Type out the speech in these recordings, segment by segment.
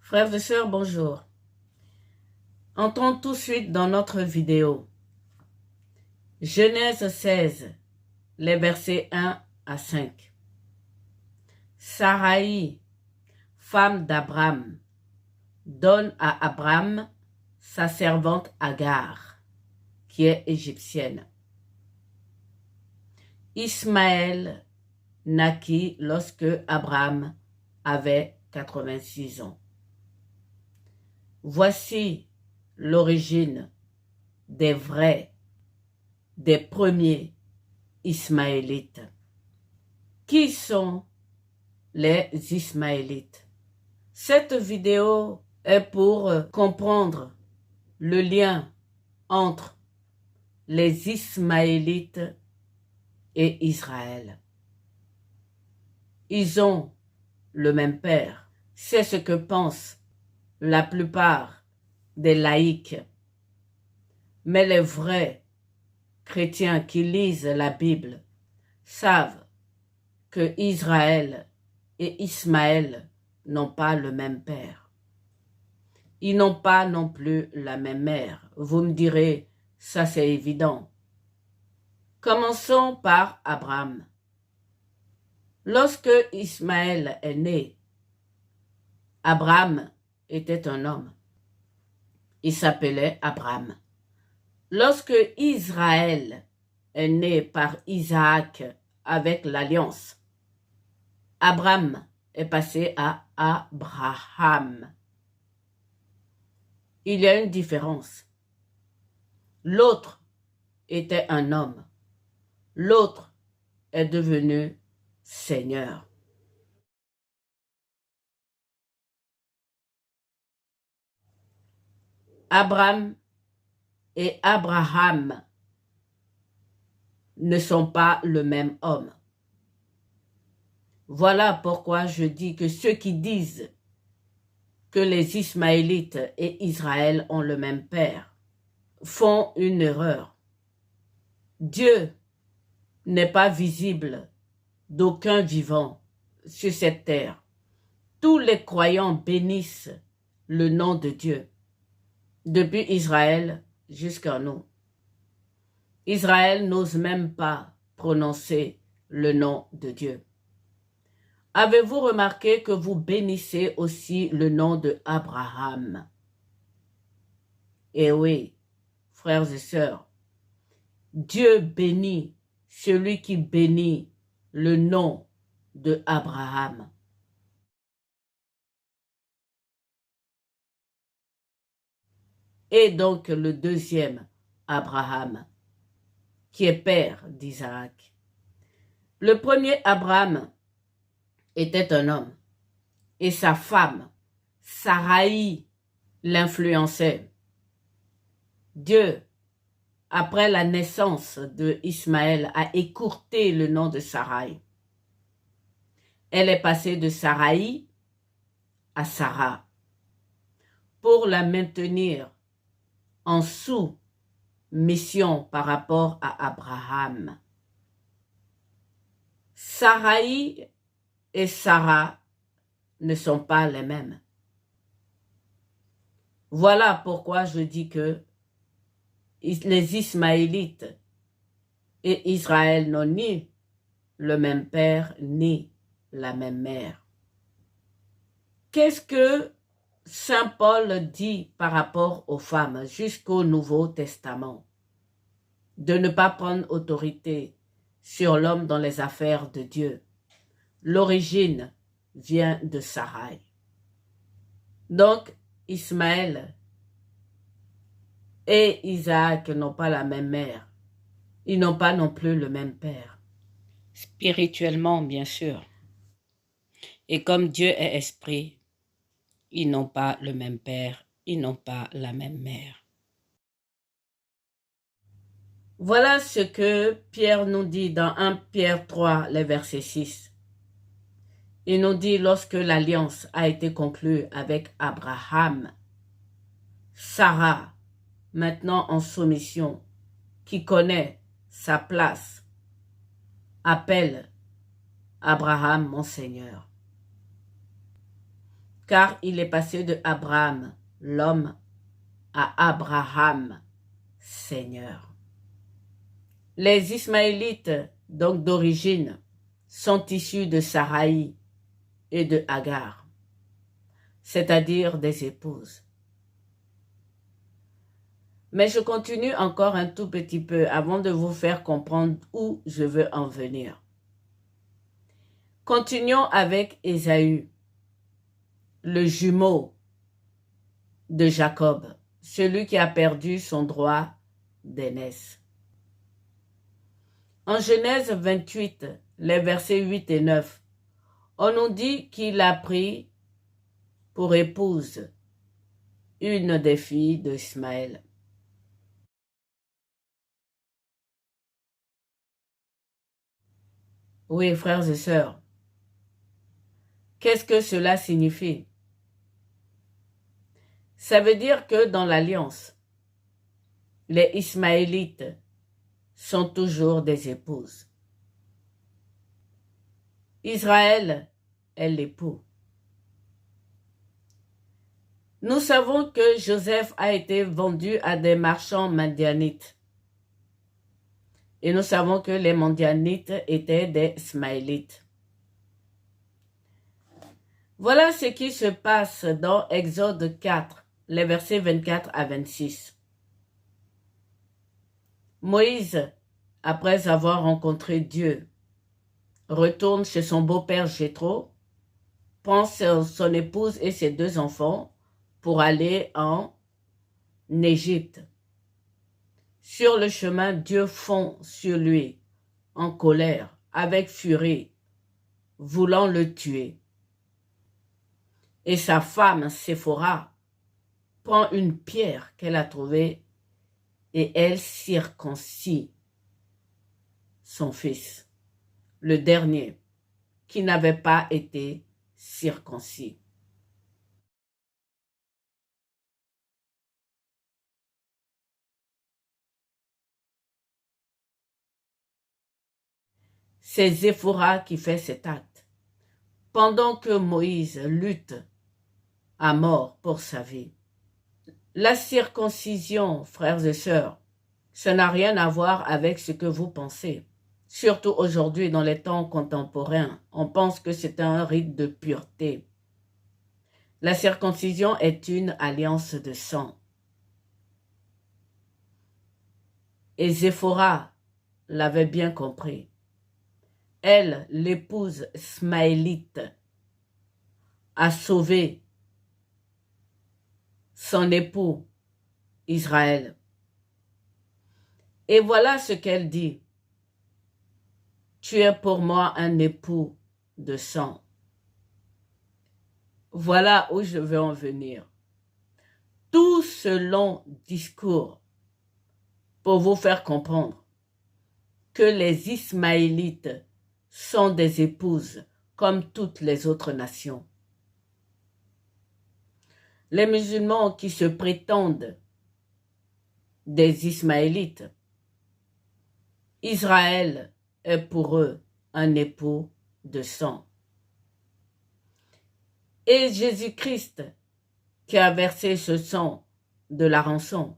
Frères et sœurs, bonjour. Entrons tout de suite dans notre vidéo. Genèse 16, les versets 1 à 5. Saraï, femme d'Abraham, donne à Abraham sa servante Agar, qui est égyptienne. Ismaël naquit lorsque Abraham avait 86 ans. Voici l'origine des premiers Ismaélites. Qui sont les Ismaélites? Cette vidéo est pour comprendre le lien entre les Ismaélites et Israël. Ils ont le même père. C'est ce que pensent la plupart des laïcs. Mais les vrais chrétiens qui lisent la Bible savent que Israël et Ismaël n'ont pas le même père. Ils n'ont pas non plus la même mère. Vous me direz, ça c'est évident. Commençons par Abraham. Lorsque Ismaël est né, Abraham était un homme. Il s'appelait Abraham. Lorsque Israël est né par Isaac avec l'alliance, Abraham est passé à Abraham. Il y a une différence. L'autre était un homme. L'autre est devenu Seigneur. Abraham et Abraham ne sont pas le même homme. Voilà pourquoi je dis que ceux qui disent que les Ismaélites et Israël ont le même père font une erreur. Dieu n'est pas visible d'aucun vivant sur cette terre. Tous les croyants bénissent le nom de Dieu, depuis Israël jusqu'à nous. Israël n'ose même pas prononcer le nom de Dieu. Avez-vous remarqué que vous bénissez aussi le nom de Abraham? Eh oui, frères et sœurs, Dieu bénit celui qui bénit le nom de Abraham. Et donc le deuxième, Abraham, qui est père d'Isaac. Le premier Abraham était un homme et sa femme, Saraï, l'influençait. Dieu, après la naissance de Ismaël, a écourté le nom de Saraï. Elle est passée de Saraï à Sarah pour la maintenir en sous-mission par rapport à Abraham. Saraï et Sarah ne sont pas les mêmes. Voilà pourquoi je dis que les Ismaélites et Israël n'ont ni le même père ni la même mère. Qu'est-ce que Saint Paul dit par rapport aux femmes jusqu'au Nouveau Testament? De ne pas prendre autorité sur l'homme dans les affaires de Dieu. L'origine vient de Saraï. Donc, Ismaël et Isaac n'ont pas la même mère. Ils n'ont pas non plus le même père. Spirituellement, bien sûr. Et comme Dieu est esprit, ils n'ont pas le même père, ils n'ont pas la même mère. Voilà ce que Pierre nous dit dans 1 Pierre 3, les versets 6. Il nous dit, lorsque l'alliance a été conclue avec Abraham, Sarah, maintenant en soumission, qui connaît sa place, appelle Abraham mon Seigneur. car il est passé de Abraham, l'homme, à Abraham, Seigneur. Les Ismaélites, donc d'origine, sont issus de Saraï et de Agar, c'est-à-dire des épouses. Mais je continue encore un tout petit peu avant de vous faire comprendre où je veux en venir. Continuons avec Ésaü, le jumeau de Jacob, celui qui a perdu son droit d'aînesse. En Genèse 28, les versets 8 et 9, on nous dit qu'il a pris pour épouse une des filles d'Ismaël. Oui, frères et sœurs, qu'est-ce que cela signifie? Ça veut dire que dans l'alliance, les Ismaélites sont toujours des épouses. Israël est l'époux. Nous savons que Joseph a été vendu à des marchands madianites. Et nous savons que les madianites étaient des Ismaélites. Voilà ce qui se passe dans Exode 4, les versets 24 à 26. Moïse, après avoir rencontré Dieu, retourne chez son beau-père Jéthro, prend son épouse et ses 2 enfants pour aller en Égypte. Sur le chemin, Dieu fond sur lui, en colère, avec furie, voulant le tuer. Et sa femme, Séphora, prend une pierre qu'elle a trouvée et elle circoncit son fils, le dernier, qui n'avait pas été circoncis. C'est Séphora qui fait cet acte, pendant que Moïse lutte à mort pour sa vie. La circoncision, frères et sœurs, ça n'a rien à voir avec ce que vous pensez. Surtout aujourd'hui, dans les temps contemporains, on pense que c'est un rite de pureté. La circoncision est une alliance de sang. Et Séphora l'avait bien compris. Elle, l'épouse ismaélite, a sauvé son époux Israël. Et voilà ce qu'elle dit. Tu es pour moi un époux de sang. Voilà où je veux en venir. Tout ce long discours pour vous faire comprendre que les Ismaélites sont des épouses comme toutes les autres nations. Les musulmans qui se prétendent des Ismaélites, Israël est pour eux un époux de sang. Et Jésus-Christ qui a versé ce sang de la rançon,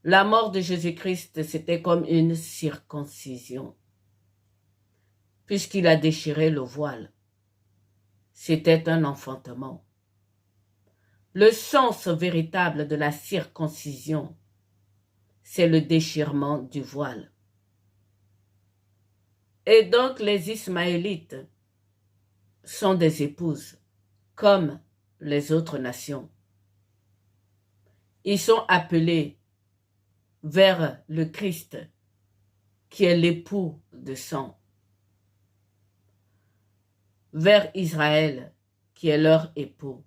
la mort de Jésus-Christ, c'était comme une circoncision, puisqu'il a déchiré le voile. C'était un enfantement. Le sens véritable de la circoncision, c'est le déchirement du voile. Et donc les Ismaélites sont des épouses, comme les autres nations. Ils sont appelés vers le Christ, qui est l'époux de sang, vers Israël, qui est leur époux.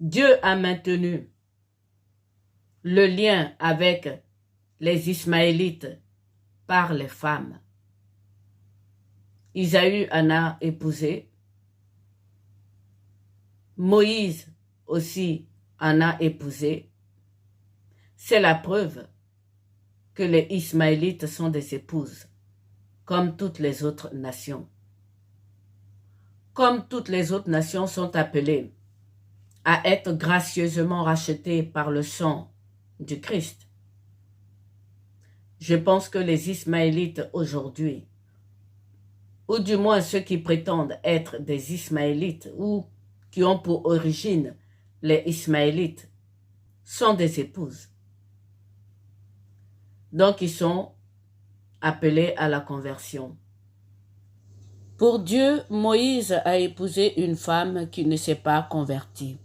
Dieu a maintenu le lien avec les Ismaélites par les femmes. Isaü en a épousé. Moïse aussi en a épousé. C'est la preuve que les Ismaélites sont des épouses, comme toutes les autres nations. comme toutes les autres nations sont appelées à être gracieusement rachetées par le sang du Christ. Je pense que les Ismaélites aujourd'hui, ou du moins ceux qui prétendent être des Ismaélites ou qui ont pour origine les Ismaélites, sont des épouses. Donc ils sont appelés à la conversion. Pour Dieu, Moïse a épousé une femme qui ne s'est pas convertie.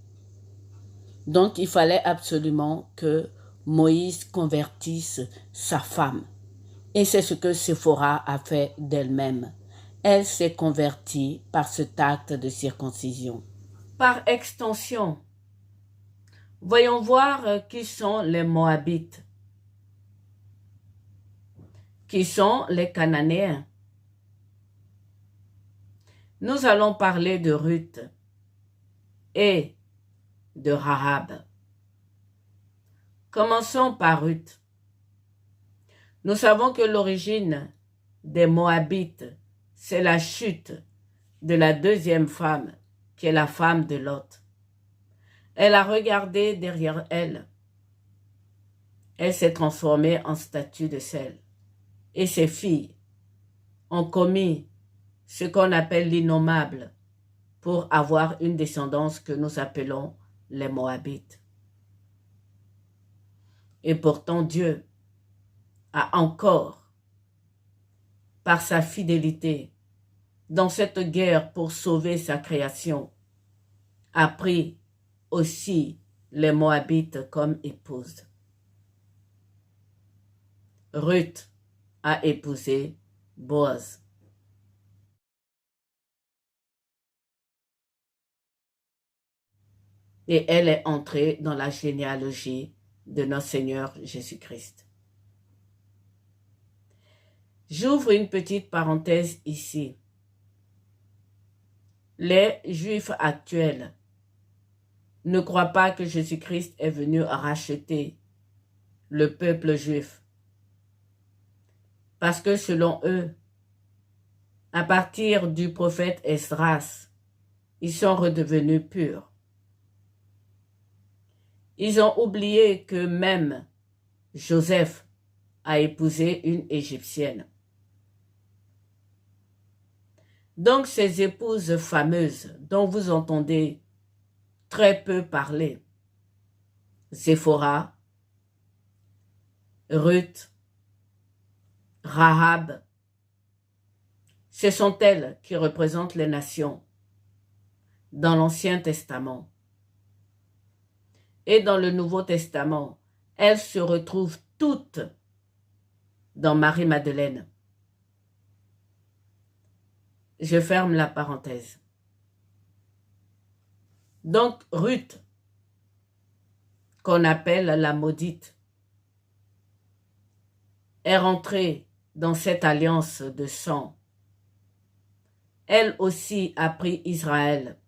Donc il fallait absolument que Moïse convertisse sa femme. Et c'est ce que Séphora a fait d'elle-même. Elle s'est convertie par cet acte de circoncision. Par extension, voyons voir qui sont les Moabites, qui sont les Cananéens. Nous allons parler de Ruth et de Rahab. Commençons par Ruth. Nous savons que l'origine des Moabites, c'est la chute de la deuxième femme, qui est la femme de Lot. Elle a regardé derrière elle. Elle s'est transformée en statue de sel. Et ses filles ont commis ce qu'on appelle l'innommable pour avoir une descendance que nous appelons les Moabites. Et pourtant Dieu a encore, par sa fidélité, dans cette guerre pour sauver sa création, a pris aussi les Moabites comme épouses. Ruth a épousé Boaz. Et elle est entrée dans la généalogie de notre Seigneur Jésus-Christ. J'ouvre une petite parenthèse ici. Les Juifs actuels ne croient pas que Jésus-Christ est venu racheter le peuple juif. Parce que selon eux, à partir du prophète Esdras, ils sont redevenus purs. Ils ont oublié que même Joseph a épousé une Égyptienne. Donc ces épouses fameuses dont vous entendez très peu parler, Séphora, Ruth, Rahab, ce sont elles qui représentent les nations dans l'Ancien Testament. Et dans le Nouveau Testament, elles se retrouvent toutes dans Marie-Madeleine. Je ferme la parenthèse. Donc Ruth, qu'on appelle la maudite, est rentrée dans cette alliance de sang. Elle aussi a pris Israël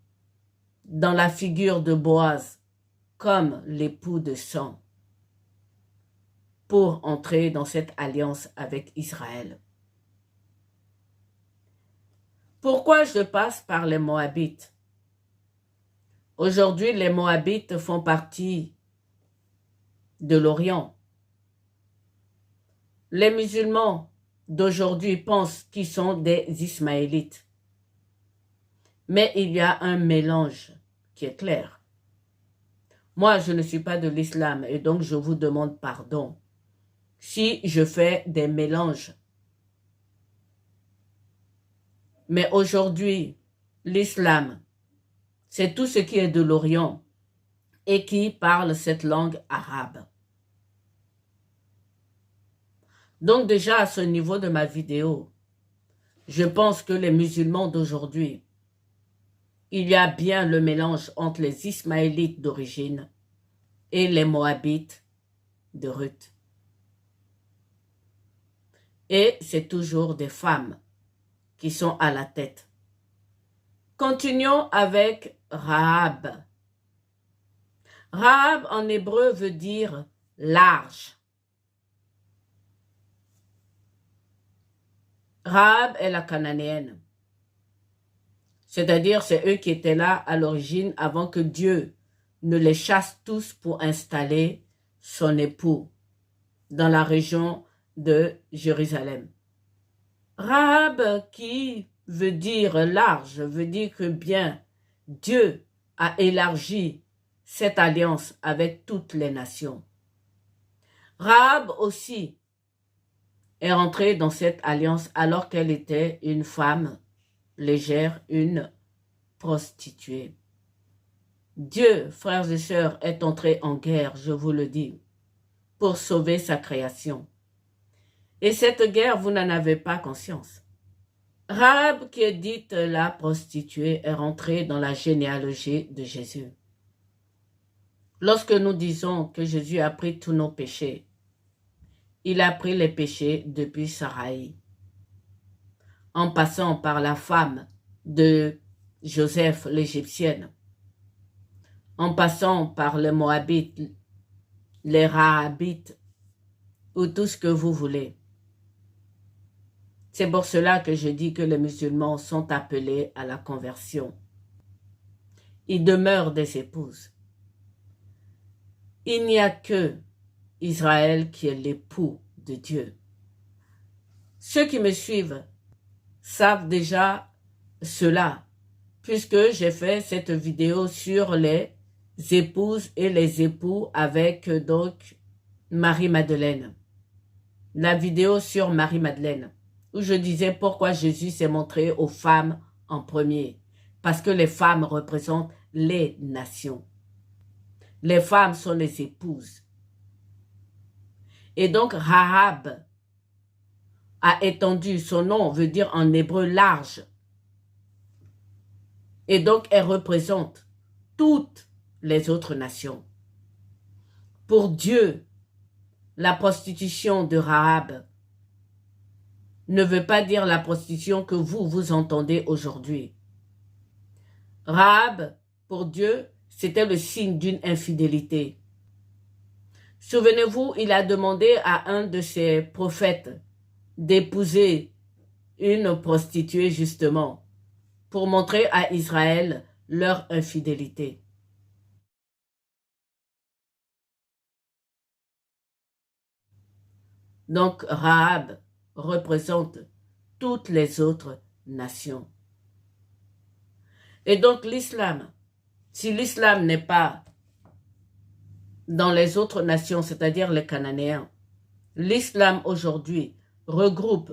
dans la figure de Boaz comme l'époux de sang pour entrer dans cette alliance avec Israël. Pourquoi je passe par les Moabites? Aujourd'hui, les Moabites font partie de l'Orient. Les musulmans d'aujourd'hui pensent qu'ils sont des Ismaélites. Mais il y a un mélange qui est clair. Moi, je ne suis pas de l'islam et donc je vous demande pardon si je fais des mélanges. Mais aujourd'hui, l'islam, c'est tout ce qui est de l'Orient et qui parle cette langue arabe. Donc déjà à ce niveau de ma vidéo, je pense que les musulmans d'aujourd'hui, il y a bien le mélange entre les Ismaélites d'origine et les Moabites de Ruth. Et c'est toujours des femmes qui sont à la tête. Continuons avec Rahab. Rahab en hébreu veut dire large. Rahab est la cananéenne. C'est-à-dire, c'est eux qui étaient là à l'origine avant que Dieu ne les chasse tous pour installer son époux dans la région de Jérusalem. Rahab, qui veut dire large, veut dire que bien, Dieu a élargi cette alliance avec toutes les nations. Rahab aussi est rentrée dans cette alliance alors qu'elle était une femme légère, une prostituée. Dieu, frères et sœurs, est entré en guerre, je vous le dis, pour sauver sa création. Et cette guerre, vous n'en avez pas conscience. Rahab, qui est dite la prostituée, est rentrée dans la généalogie de Jésus. Lorsque nous disons que Jésus a pris tous nos péchés, il a pris les péchés depuis Saraï, en passant par la femme de Joseph l'Égyptienne, en passant par les Moabites, les Rahabites, ou tout ce que vous voulez. C'est pour cela que je dis que les musulmans sont appelés à la conversion. Ils demeurent des épouses. Il n'y a que Israël qui est l'époux de Dieu. Ceux qui me suivent savent déjà cela, puisque j'ai fait cette vidéo sur les épouses et les époux avec donc Marie-Madeleine. La vidéo sur Marie-Madeleine, où je disais pourquoi Jésus s'est montré aux femmes en premier. Parce que les femmes représentent les nations. Les femmes sont les épouses. Et donc Rahab a étendu, son nom veut dire en hébreu large. Et donc elle représente toutes les autres nations. Pour Dieu, la prostitution de Rahab ne veut pas dire la prostitution que vous entendez aujourd'hui. Rahab, pour Dieu, c'était le signe d'une infidélité. Souvenez-vous, il a demandé à un de ses prophètes d'épouser une prostituée justement pour montrer à Israël leur infidélité. Donc Rahab représente toutes les autres nations. Et donc l'islam, si l'islam n'est pas dans les autres nations, c'est-à-dire les Cananéens, l'islam aujourd'hui regroupe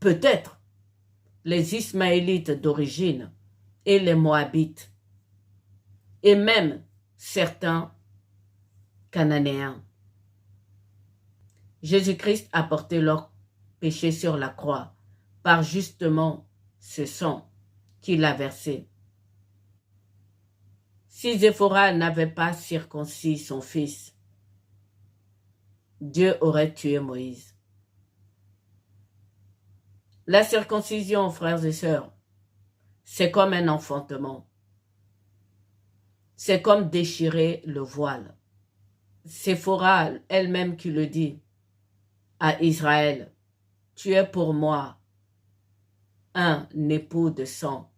peut-être les Ismaélites d'origine et les Moabites, et même certains Cananéens. Jésus-Christ a porté leurs péchés sur la croix par justement ce sang qu'il a versé. Si Séphora n'avait pas circoncis son fils, Dieu aurait tué Moïse. La circoncision, frères et sœurs, c'est comme un enfantement. C'est comme déchirer le voile. Séphora elle-même qui le dit à Israël, tu es pour moi un époux de sang.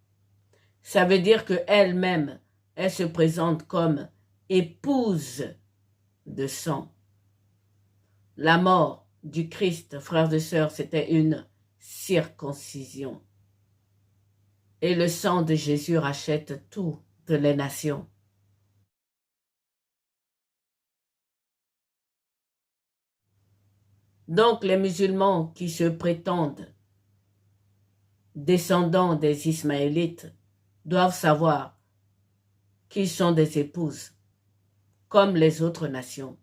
Ça veut dire qu'elle-même, elle se présente comme épouse de sang. La mort du Christ, frères et sœurs, c'était une circoncision. Et le sang de Jésus rachète toutes les nations. Donc les musulmans qui se prétendent descendants des Ismaélites doivent savoir qu'ils sont des épouses, comme les autres nations,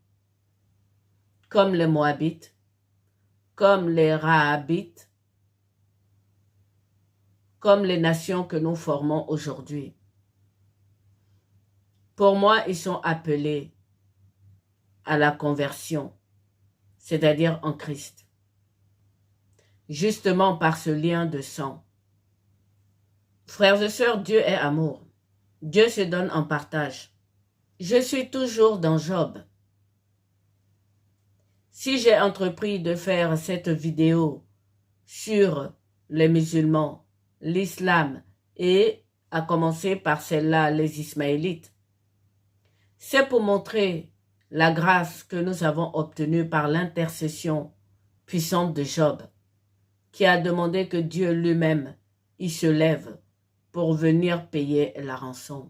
comme les Moabites, comme les Rahabites, comme les nations que nous formons aujourd'hui. Pour moi, ils sont appelés à la conversion, c'est-à-dire en Christ, justement par ce lien de sang. Frères et sœurs, Dieu est amour. Dieu se donne en partage. Je suis toujours dans Job. Si j'ai entrepris de faire cette vidéo sur les musulmans, l'islam et à commencer par celle-là, les Ismaélites. C'est pour montrer la grâce que nous avons obtenue par l'intercession puissante de Job, qui a demandé que Dieu lui-même y se lève pour venir payer la rançon.